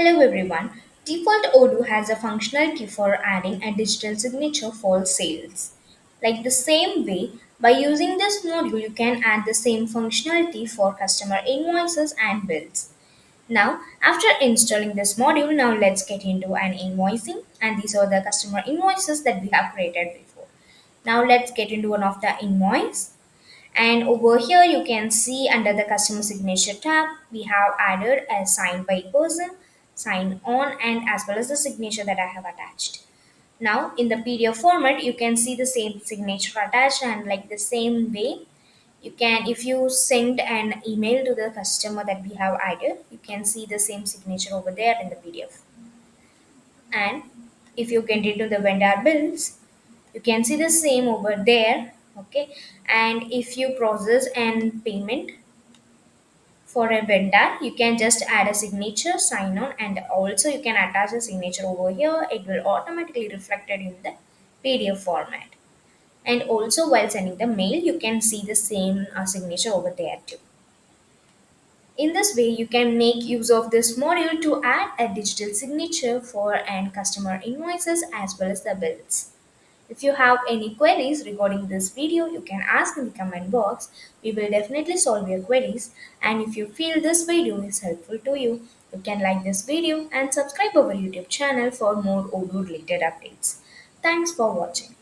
Hello everyone. Default Odoo has a functionality for adding a digital signature for sales. Like the same way, by using this module, you can add the same functionality for customer invoices and bills. Now, after installing this module, now let's get into an invoicing, and these are the customer invoices that we have created before. Now let's get into one of the invoice. And over here, you can see under the customer signature tab, we have added a sign by person, sign on, and as well as the signature that I have attached. Now, in the PDF format, you can see the same signature attached, and like the same way, you can, if you send an email to the customer that we have added, you can see the same signature over there in the PDF. And if you get into the vendor bills, you can see the same over there. Okay, and if you process an payment for a vendor, you can just add a signature, sign on, and also you can attach a signature over here. It will automatically reflected in the PDF format. And also while sending the mail, you can see the same signature over there too. In this way, you can make use of this module to add a digital signature for and customer invoices as well as the bills. If you have any queries regarding this video, you can ask in the comment box. We will definitely solve your queries. And if you feel this video is helpful to you, you can like this video and subscribe our YouTube channel for more Odoo related updates. Thanks for watching.